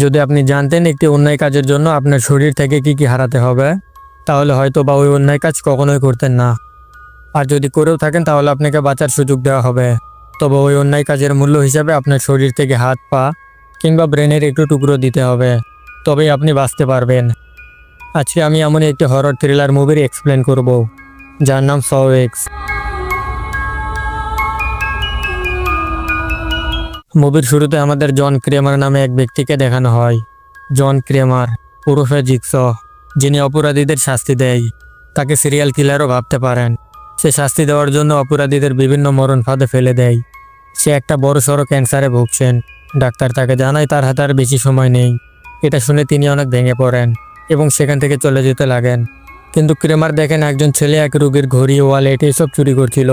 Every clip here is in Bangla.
যদি আপনি জানতেন একটি অন্যায় কাজের জন্য আপনার শরীর থেকে কি হারাতে হবে, তাহলে হয়তো বা ওই অন্যায় কাজ কখনোই করতেন না। আর যদি করেও থাকেন তাহলে আপনাকে বাঁচার সুযোগ দেওয়া হবে, তবে ওই অন্যায় কাজের মূল্য হিসাবে আপনার শরীর থেকে হাত, পা কিংবা ব্রেনের একটু টুকরো দিতে হবে, তবেই আপনি বাঁচতে পারবেন। আজকে আমি এমন একটি হরর থ্রিলার মুভির এক্সপ্লেন করব, যার নাম স এক্স। মুভির শুরুতে আমাদের জন ক্রেমার নামে এক ব্যক্তিকে দেখানো হয়। জন ক্রেমার ওরফে জিগস, যিনি অপরাধীদের শাস্তি দেয়। তাকে সিরিয়াল কিলারও ভাবতে পারেন। সে শাস্তি দেওয়ার জন্য অপরাধীদের বিভিন্ন মরণ ফাঁদে ফেলে দেয়। সে একটা বড়সড় ক্যান্সারে ভুগছেন। ডাক্তার তাকে জানায় তার হাতে আর বেশি সময় নেই। এটা শুনে তিনি অনেক ভেঙে পড়েন এবং সেখান থেকে চলে যেতে লাগেন। কিন্তু ক্রেমার দেখেন একজন ছেলে এক রোগীর ঘড়ি, ওয়ালেট এসব চুরি করছিল।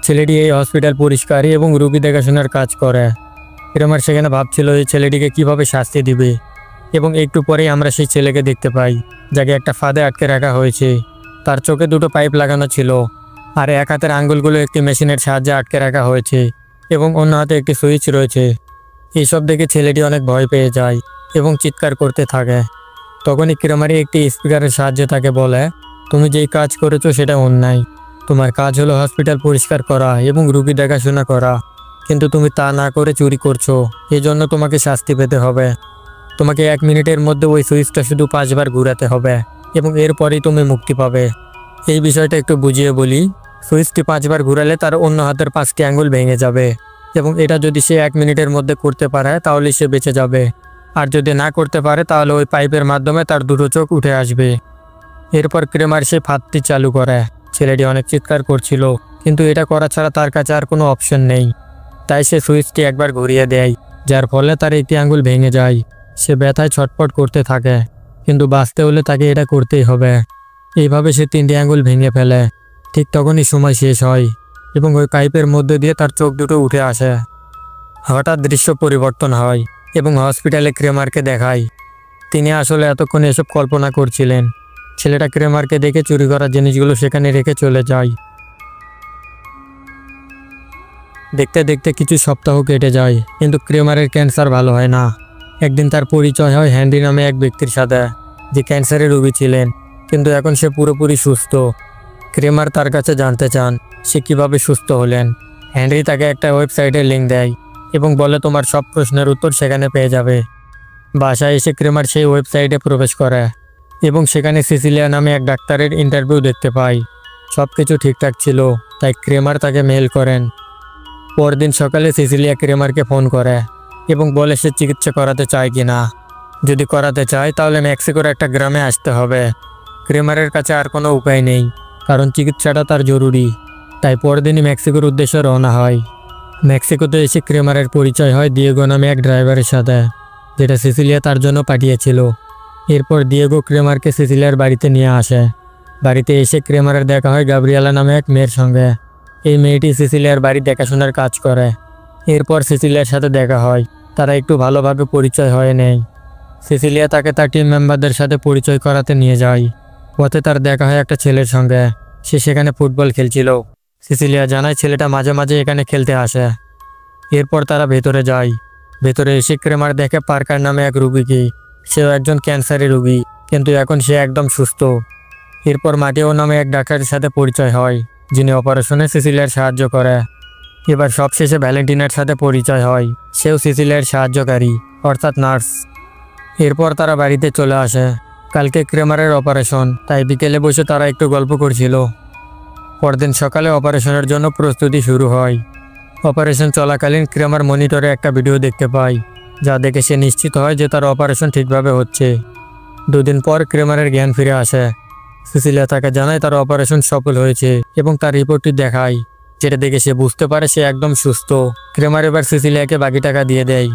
ছেলেটি এই হসপিটাল পরিষ্কারী এবং রোগী দেখাশোনার কাজ করে। ক্রেমার সেখানে ভাবছিল এই ছেলেটিকে কিভাবে শাস্তি দিবে, এবং একটু পরেই আমরা সেই ছেলেকে দেখতে পাই, যাকে একটা ফাঁদে আটকে রাখা হয়েছে। তার চোখে দুটো পাইপ লাগানো ছিল, আর এক হাতের আঙ্গুলগুলো একটি মেশিনের সাহায্যে আটকে রাখা হয়েছে এবং অন্য হাতে একটি সুইচ রয়েছে। এইসব দেখে ছেলেটি অনেক ভয় পেয়ে যায় এবং চিৎকার করতে থাকে। তখনই ক্রেমারি একটি স্পিকারের সাহায্যে তাকে বলে, তুমি যেই কাজ করেছো সেটা অন্যায়। তোমার কাজ হলো হসপিটাল পরিষ্কার করা এবং রোগী দেখাশোনা করা, কিন্তু তুমি তা না করে চুরি করছো। এই জন্য তোমাকে শাস্তি পেতে হবে। তোমাকে 1 মিনিটের মধ্যে ওই সুইচটা শুধু 5 বার ঘুরাতে হবে এবং এরপরেই তুমি মুক্তি পাবে। এই বিষয়টা একটু বুঝিয়ে বলি। সুইচটি 5 বার ঘুরালে তার অন্য হাতের 5টি আঙ্গুল ভেঙে যাবে, এবং এটা যদি সে 1 মিনিটের মধ্যে করতে পারে তাহলে সে বেঁচে যাবে। আর যদি না করতে পারে তাহলে ওই পাইপের মাধ্যমে তার দুটো চোখ উঠে আসবে। এরপর ক্রেমার সে ফাঁদটি চালু করে। ছেলেটি অনেক চিৎকার করছিল, কিন্তু এটা করা ছাড়া তার কাছে আর কোনো অপশন নেই। তাই সে সুইচটি একবার ঘুরিয়ে দেয়, যার ফলে তার একটি আঙ্গুল ভেঙে যায়। সে ব্যথায় ছটফট করতে থাকে, কিন্তু বাঁচতে হলে তাকে এটা করতেই হবে। এইভাবে সে 3টি আঙ্গুল ভেঙে ফেলে। ঠিক তখনই সময় শেষ হয় এবং ওই পাইপের মধ্যে দিয়ে তার চোখ দুটো উঠে আসে। হঠাৎ দৃশ্য পরিবর্তন হয় এবং হসপিটালে ক্রেমারকে দেখায়। তিনি আসলে এতক্ষণ এসব কল্পনা করছিলেন। ছেলেটা ক্রেমারকে দেখে চুরি করা জিনিসগুলো সেখানে রেখে চলে যায়। দেখতে দেখতে কিছু সপ্তাহ কেটে যায়, কিন্তু ক্রেমারের ক্যান্সার ভালো হয় না। একদিন তার পরিচয় হয় হ্যানরি নামে এক ব্যক্তির সাথে, যে ক্যান্সারের রোগী ছিলেন, কিন্তু এখন সে পুরোপুরি সুস্থ। ক্রেমার তার কাছে জানতে চান সে কিভাবে সুস্থ হলেন। হ্যানরি তাকে একটা ওয়েবসাইটের লিঙ্ক দেয় এবং বলে তোমার সব প্রশ্নের উত্তর সেখানে পেয়ে যাবে। বাসায় এসে ক্রেমার সেই ওয়েবসাইটে প্রবেশ করে এবং সেখানে সিসিলিয়া নামে এক ডাক্তারের ইন্টারভিউ দেখতে পায়। সব কিছু ঠিকঠাক ছিল, তাই ক্রেমার তাকে মেল করেন। পরদিন সকালে সিসিলিয়া ক্রেমারকে ফোন করে এবং বলে সে চিকিৎসা করাতে চায় কি না। যদি করাতে চায় তাহলে মেক্সিকোর একটা গ্রামে আসতে হবে। ক্রেমারের কাছে আর কোনো উপায় নেই, কারণ চিকিৎসাটা তার জরুরি। তাই পরদিনই মেক্সিকোর উদ্দেশ্যে রওনা হয়। মেক্সিকোতে এসে ক্রেমারের পরিচয় হয় দিয়েগো নামে এক ড্রাইভারের সাথে, যেটা সিসিলিয়া তার জন্য পাঠিয়েছিল। এরপর দিয়েগো ক্রেমারকে সিসিলিয়ার বাড়িতে নিয়ে আসে। বাড়িতে এসে ক্রেমারের দেখা হয় গাব্রিয়েলা নামে এক মেয়ের সঙ্গে। এই মেয়েটি সিসিলিয়ার বাড়ি দেখাশোনার কাজ করে। এরপর সিসিলিয়ার সাথে দেখা হয়, তারা একটু ভালোভাবে পরিচয় হয়ে নেয়। সিসিলিয়া তাকে তার টিম মেম্বারদের সাথে পরিচয় করাতে নিয়ে যায়। পথে তার দেখা হয় একটা ছেলের সঙ্গে, সে সেখানে ফুটবল খেলছিল। সিসিলিয়া জানায় ছেলেটা মাঝে মাঝে এখানে খেলতে আসে। এরপর তারা ভেতরে যায়। ভেতরে এসে ক্রেমার দেখে পার্কার নামে এক রোগীকে। সেও একজন ক্যান্সারের রোগী, কিন্তু এখন সে একদম সুস্থ। এরপর মাটিও নামে এক ডাক্তারের সাথে পরিচয় হয়, যিনি অপারেশনে সিসিলিয়ার সাহায্য করে। এবার সবশেষে ভ্যালেন্টিনার সাথে পরিচয় হয়, সেও সিসিলিয়ার সাহায্যকারী, অর্থাৎ নার্স। এরপর তারা বাড়িতে চলে আসে। কালকে ক্রেমারের অপারেশন, তাই বিকেলে বসে তারা একটু গল্প করছিল। পরদিন সকালে অপারেশনের জন্য প্রস্তুতি শুরু হয়। অপারেশন চলাকালীন ক্রেমার মনিটরে একটা ভিডিও দেখতে পায়, যা দেখে সে নিশ্চিত হয় যে তার অপারেশন ঠিকভাবে হচ্ছে। 2 দিন পর ক্রেমারের জ্ঞান ফিরে আসে। সিসিলিয়া তাকে জানায় তার অপারেশন সফল হয়েছে এবং তার রিপোর্টটি দেখায়, যেটা দেখে সে বুঝতে পারে সে একদম সুস্থ। ক্রেমার এবার সিসিলিয়াকে বাকি টাকা দিয়ে দেয়।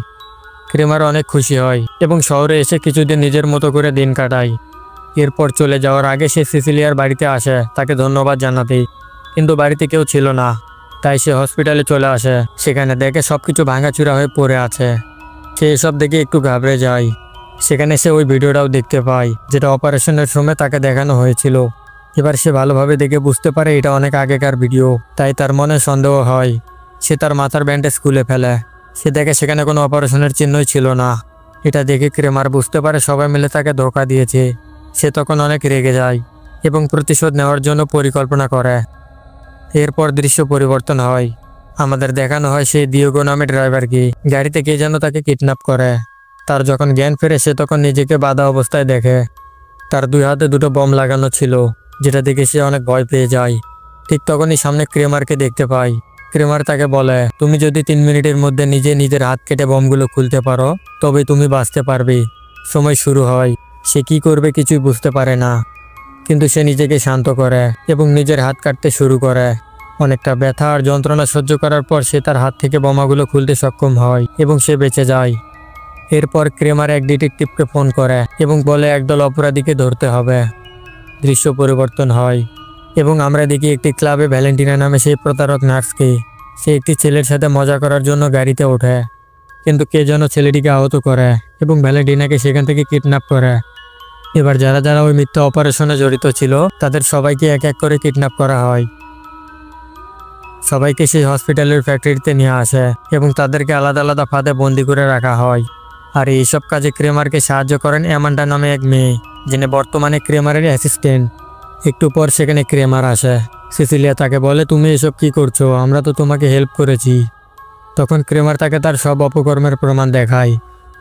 ক্রেমার অনেক খুশি হয় এবং শহরে এসে কিছুদিন নিজের মতো করে দিন কাটায়। এরপর চলে যাওয়ার আগে সে সিসিলিয়ার বাড়িতে আসে তাকে ধন্যবাদ জানাতে, কিন্তু বাড়িতে কেউ ছিল না। তাই সে হসপিটালে চলে আসে। সেখানে দেখে সবকিছু ভাঙাচুরা হয়ে পড়ে আছে। সে এসব দেখে একটু ঘাবড়ে যায়। সেখানে সে ওই ভিডিওটাও দেখতে পায়, যেটা অপারেশনের সময় তাকে দেখানো হয়েছিল। এবার সে ভালোভাবে দেখে বুঝতে পারে এটা অনেক আগেকার ভিডিও, তাই তার মনে সন্দেহ হয়। সে তার মাথার ব্যান্ডেজ খুলে ফেলে। সে দেখে সেখানে কোনো অপারেশনের চিহ্নই ছিল না। এটা দেখে ক্রেমার বুঝতে পারে সবাই মিলে তাকে ধোঁকা দিয়েছে। সে তখন অনেক রেগে যায় এবং প্রতিশোধ নেওয়ার জন্য পরিকল্পনা করে। এরপর দৃশ্য পরিবর্তন হয়। আমাদের দেখানো হয় সেই দিয়েগো নামে ড্রাইভারকে গাড়িতে কে যেন তাকে কিডন্যাপ করে। তার যখন জ্ঞান ফেরে সে তখন নিজেকে বাঁধা অবস্থায় দেখে। তার 2 হাতে 2টো বম লাগানো ছিল, যেটা দেখে সে অনেক ভয় পেয়ে যায়। ঠিক তখনই সামনে ক্রেমারকে দেখতে পাই। ক্রেমার তাকে বলে, তুমি যদি 3 মিনিটের মধ্যে নিজের হাত কেটে বমগুলো খুলতে পারো তবে তুমি বাঁচতে পারবে। সময় শুরু হয়। সে কি করবে কিছুই বুঝতে পারে না, কিন্তু সে নিজেকে শান্ত করে এবং নিজের হাত কাটতে শুরু করে। অনেকটা ব্যথা আর যন্ত্রণা সহ্য করার পর সে তার হাত থেকে বোমাগুলো খুলতে সক্ষম হয় এবং সে বেঁচে যায়। এরপর ক্রেমার এক ডিটেকটিভকে ফোন করে এবং বলে একদল অপরাধীকে ধরতে হবে। দৃশ্য পরিবর্তন হয় এবং আমরা দেখি একটি ক্লাবে ভ্যালেন্টিনা নামে সেই প্রতারক নার্সকে। সে একটি ছেলের সাথে মজা করার জন্য গাড়িতে ওঠে, কিন্তু কে যেন ছেলেটিকে আহত করে এবং ভ্যালেন্টিনাকে সেখান থেকে কিডন্যাপ করে। এবার যারা যারা ওই মিথ্যা অপারেশনে জড়িত ছিল তাদের সবাইকে এক এক করে কিডন্যাপ করা হয়। সবাইকে সেই হসপিটালের ফ্যাক্টরিতে নিয়ে আসে এবং তাদেরকে আলাদা আলাদা ফাঁদে বন্দি করে রাখা হয়। আর এইসব কাজে ক্রেমারকে সাহায্য করেন অ্যামান্ডা নামে এক মেয়ে, যিনি বর্তমানে ক্রেমারের অ্যাসিস্ট্যান্ট। একটু পর সেখানে ক্রেমার আসে। সিসিলিয়া তাকে বলে, তুমি এসব কি করছো? আমরা তো তোমাকে হেল্প করেছি। তখন ক্রেমার তাকে তার সব অপকর্মের প্রমাণ দেখায়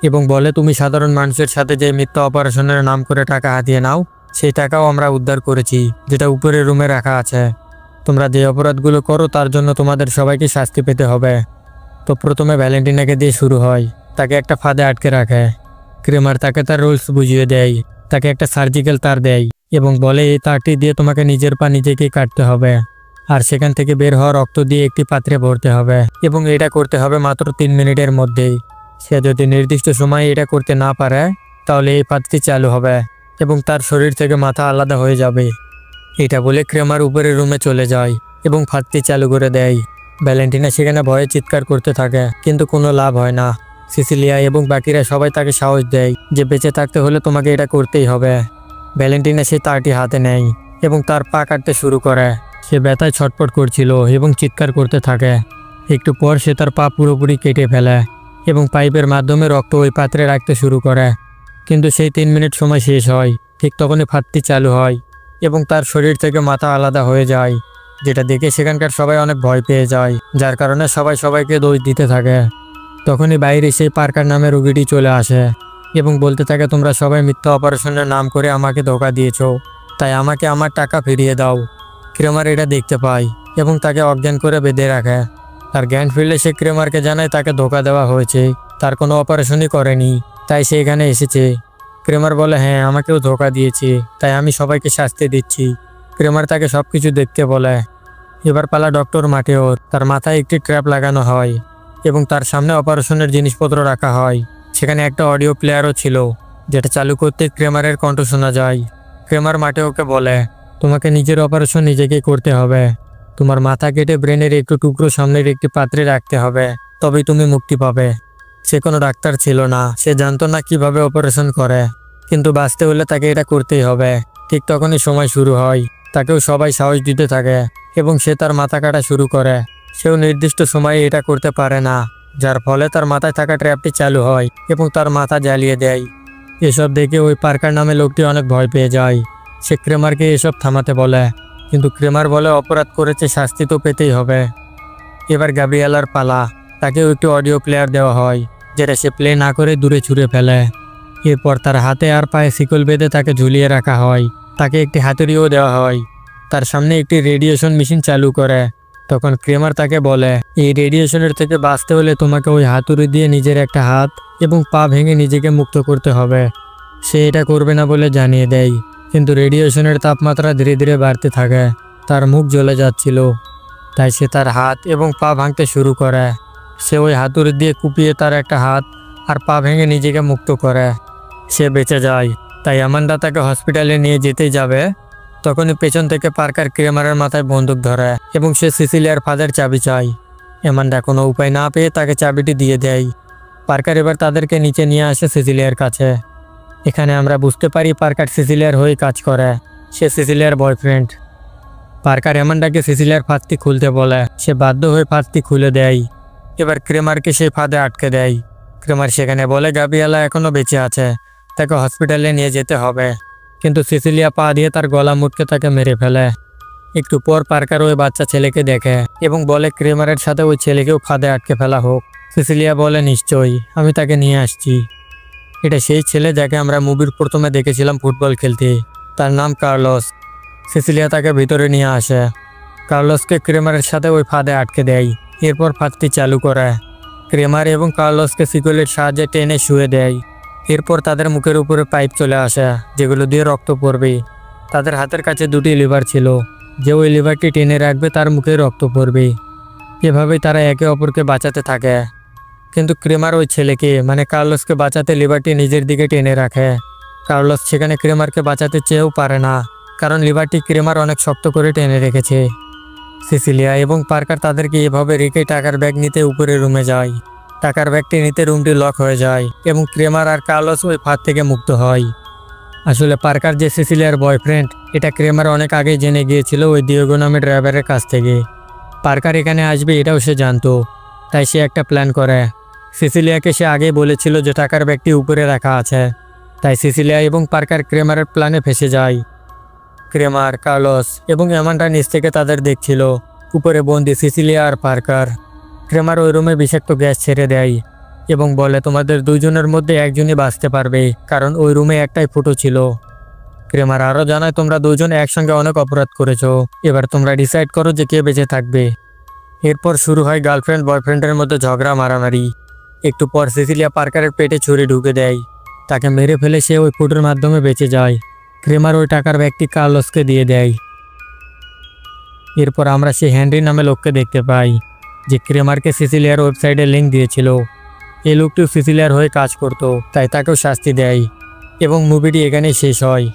এবং বলে, তুমি সাধারণ মানুষের সাথে যে মিথ্যা অপারেশনের নাম করে টাকা হাতিয়ে নাও, সেই টাকাও আমরা উদ্ধার করেছি, যেটা উপরের রুমে রাখা আছে। তোমরা যে অপরাধগুলো করো তার জন্য তোমাদের সবাইকে শাস্তি পেতে হবে। তো প্রথমে ভ্যালেন্টিনাকে দিয়ে শুরু হয়। তাকে একটা ফাঁদে আটকে রাখে। ক্রেমার তাকে তার রুলস বুঝিয়ে দেয়, তাকে একটা সার্জিক্যাল তার দেয় এবং বলে, এই তারটি দিয়ে তোমাকে নিজের পা নিজেকেই কাটতে হবে আর সেখান থেকে বের হওয়া রক্ত দিয়ে একটি পাত্রে ভরতে হবে এবং এটা করতে হবে মাত্র 3 মিনিটের মধ্যেই। সে যদি নির্দিষ্ট সময়ে এটা করতে না পারে তাহলে এই পাত্রটি চালু হবে এবং তার শরীর থেকে মাথা আলাদা হয়ে যাবে। এটা বলে ক্রেমার উপরের রুমে চলে যায় এবং ফাঁদটি চালু করে দেয়। ভ্যালেন্টিনা সেখানে ভয়ে চিৎকার করতে থাকে, কিন্তু কোনো লাভ হয় না। সিসিলিয়া এবং বাকিরা সবাই তাকে সাহস দেয় যে বেঁচে থাকতে হলে তোমাকে এটা করতেই হবে। ভ্যালেন্টিনা সেই তারটি হাতে নেয় এবং তার পা কাটতে শুরু করে। সে ব্যথায় ছটফট করছিল এবং চিৎকার করতে থাকে। একটু পর সে তার পা পুরোপুরি কেটে ফেলে এবং পাইপের মাধ্যমে রক্ত ওই পাত্রে রাখতে শুরু করে। কিন্তু সেই 3 মিনিট সময় শেষ হয়। ঠিক তখনই ফাঁদটি চালু হয় এবং তার শরীর থেকে মাথা আলাদা হয়ে যায়, যেটা দেখে সেখানকার সবাই অনেক ভয় পেয়ে যায়, যার কারণে সবাই সবাইকে দোষ দিতে থাকে। তখনই বাইরে সেই পার্কার নামে রোগীটি চলে আসে এবং বলতে থাকে, তোমরা সবাই মিথ্যা অপারেশনের নাম করে আমাকে ধোঁকা দিয়েছো, তাই আমাকে আমার টাকা ফিরিয়ে দাও। ক্রেমার এটা দেখতে পায় এবং তাকে অজ্ঞান করে বেঁধে রাখে। তার জ্ঞান ফিরলে সে ক্রেমারকে জানায় তাকে ধোঁকা দেওয়া হয়েছে, তার কোনো অপারেশনই করেনি, তাই সে এখানে এসেছে। ক্রেমার বলে, হ্যাঁ, আমাকেও ধোঁকা দিয়েছে, তাই আমি সবাইকে শাস্তি দিচ্ছি। ক্রেমার তাকে সব কিছু দেখতে বলে। এবার পালা ডক্টর মাটেওর। তার মাথায় একটি ট্র্যাপ লাগানো হয় এবং তার সামনে অপারেশনের জিনিসপত্র রাখা হয়। সেখানে একটা অডিও প্লেয়ারও ছিল, যেটা চালু করতে ক্রেমারের কণ্ঠ শোনা যায়। ক্রেমার মাটেওকে বলে, তোমাকে নিজের অপারেশন নিজেকেই করতে হবে। তোমার মাথা কেটে ব্রেনের একটু টুকরো সামনের একটি পাত্রে রাখতে হবে, তবেই তুমি মুক্তি পাবে। সে কোনো ডাক্তার ছিল না, সে জানতো না কিভাবে অপারেশন করে, কিন্তু বাঁচতে হলে তাকে এটা করতেই হবে। ঠিক তখনই সময় শুরু হয়। তাকেও সবাই সাহস দিতে থাকে এবং সে তার মাথা কাটা শুরু করে। সেও নির্দিষ্ট সময়ে এটা করতে পারে না, যার ফলে তার মাথায় থাকা ট্র্যাপটি চালু হয় এবং তার মাথা জ্বালিয়ে দেয়। এসব দেখে ওই পার্কার নামে লোকটি অনেক ভয় পেয়ে যায়। সে ক্রেমারকে এসব থামাতে বলে, কিন্তু ক্রেমার বলে, অপরাধ করেছে, শাস্তি তো পেতেই হবে। এবার গ্যাব্রিয়েলার পালা। তাকেও একটি অডিও প্লেয়ার দেওয়া হয়, যেটা সে প্লে না করে দূরে ছুঁড়ে ফেলে। এরপর তার হাতে আর পায়ে শিকল বেঁধে তাকে ঝুলিয়ে রাখা হয়। তাকে একটি হাতুড়িও দেওয়া হয়। তার সামনে একটি রেডিয়েশন মেশিন চালু করে। তখন ক্রেমার তাকে বলে, এই রেডিয়েশনের থেকে বাঁচতে হলে তোমাকে ওই হাতুড়ি দিয়ে নিজের একটা হাত এবং পা ভেঙে নিজেকে মুক্ত করতে হবে। সে এটা করবে না বলে জানিয়ে দেয়, কিন্তু রেডিয়েশনের তাপমাত্রা ধীরে ধীরে বাড়তে থাকে। তার মুখ জ্বলে যাচ্ছিল, তাই সে তার হাত এবং পা ভাঙতে শুরু করে। সে ওই হাতুড়ি দিয়ে কুপিয়ে তার একটা হাত আর পা ভেঙে নিজেকে মুক্ত করে। সে বেঁচে যায়। তাই অ্যামান্ডা তাকে হসপিটালে নিয়ে যেতেই যাবে, তখনই পেছন থেকে পার্কার ক্রেমারের মাথায় বন্দুক ধরে এবং সে সিসিলিয়ার ফাঁদের চাবি চায়। অ্যামান্ডা কোনো উপায় না পেয়ে তাকে চাবিটি দিয়ে দেয়। পার্কার এবার তাদেরকে নিচে নিয়ে আসে সিসিলিয়ার কাছে। এখানে আমরা বুঝতে পারি পার্কার সিসিলিয়ার হয়ে কাজ করে। সে সিসিলিয়ার বয়ফ্রেন্ড। পার্কার অ্যামান্ডাকে সিসিলিয়ার ফাঁদটি খুলতে বলে। সে বাধ্য হয়ে ফাঁদটি খুলে দেয়। এবার ক্রেমারকে সেই ফাঁদে আটকে দেয়। ক্রেমার সেখানে বলে গাব্রিয়েলা এখনো বেঁচে আছে, তাকে হসপিটালে নিয়ে যেতে হবে। কিন্তু সিসিলিয়া পা দিয়ে তার গলা মুটকে তাকে মেরে ফেলে। একটু পর পার্কার ওই বাচ্চা ছেলেকে দেখে এবং বলে ক্রেমারের সাথে ওই ছেলেকেও ফাঁদে আটকে ফেলা হোক। সিসিলিয়া বলে নিশ্চয়ই, আমি তাকে নিয়ে আসছি। এটা সেই ছেলে যাকে আমরা মুভির প্রথমে দেখেছিলাম ফুটবল খেলতে, তার নাম কার্লোস। সিসিলিয়া তাকে ভিতরে নিয়ে আসে। কার্লোসকে ক্রেমারের সাথে ওই ফাঁদে আটকে দেয়। এরপর ফাঁদটি চালু করে ক্রেমার এবং কার্লোসকে শিকলের সাহায্যে টেনে শুয়ে দেয়। এরপর তাদের মুখের উপরে পাইপ চলে আসে যেগুলো দিয়ে রক্ত পড়বে। তাদের হাতের কাছে দুটি লিভার ছিল, যে ওই লিভারটি টেনে রাখবে তার মুখে রক্ত পড়বে। এভাবেই তারা একে অপরকে বাঁচাতে থাকে। কিন্তু ক্রেমার ওই ছেলেকে মানে কার্লোসকে বাঁচাতে লিভারটি নিজের দিকে টেনে রাখে। কার্লোস সেখানে ক্রেমারকে বাঁচাতে চেয়েও পারে না, কারণ লিভারটি ক্রেমার অনেক শক্ত করে টেনে রেখেছে। সিসিলিয়া এবং পার্কার তাদেরকে এভাবে রেখে টাকার ব্যাগ নিতে উপরে রুমে যায়। টাকার ব্যাগটি নিতে রুমটি লক হয়ে যায় এবং ক্রেমার আর কার্লোস ওই ফাঁদ থেকে মুক্ত হয়। আসলে পার্কার যে সিসিলিয়ার বয়ফ্রেন্ড, এটা ক্রেমার অনেক আগেই জেনে গিয়েছিল ওই দিয়েগো নামের ড্রাইভারের কাছ থেকে। পার্কার এখানে আসবে এটাও সে জানতো, তাই সে একটা প্ল্যান করে। সিসিলিয়াকে সে আগেই বলেছিল যে টাকার ব্যাগটি উপরে রাখা আছে, তাই সিসিলিয়া এবং পার্কার ক্রেমারের প্ল্যানে ফেসে যায়। ক্রেমার, কার্লোস এবং অ্যামান্ডা নিচ থেকে তাদের দেখছিল, উপরে বন্দি সিসিলিয়া আর পার্কার। ক্রেমার ওই রুমে বিষাক্ত গ্যাস ছেড়ে দেয় এবং বলে তোমাদের দুইজনের মধ্যে একজনই বাঁচতে পারবে, কারণ ওই রুমে একটাই ফুটো ছিল। ক্রেমার আরও জানায় তোমরা দুজন একসঙ্গে অনেক অপরাধ করেছো, এবার তোমরা ডিসাইড করো যে কে বেঁচে থাকবে। এরপর শুরু হয় গার্লফ্রেন্ড বয়ফ্রেন্ডের মধ্যে ঝগড়া মারামারি। একটু পর সিসিলিয়া পার্কারের পেটে ছুরি ঢুকে দেয়, তাকে মেরে ফেলে সে ওই ফুটোর মাধ্যমে বেঁচে যায়। ক্রেমার ওই টাকার ব্যাগটি কার্লোসকে দিয়ে দেয়। এরপর আমরা সেই হেনরি নামে লোককে দেখতে পাই, যে ক্রেমারকে সিসিলিয়ার ওয়েবসাইটে লিঙ্ক দিয়েছিল। এই লোকটিও সিসিলিয়ার হয়ে কাজ করত, তাই তাকেও শাস্তি দেয় এবং মুভিটি এখানেই শেষ হয়।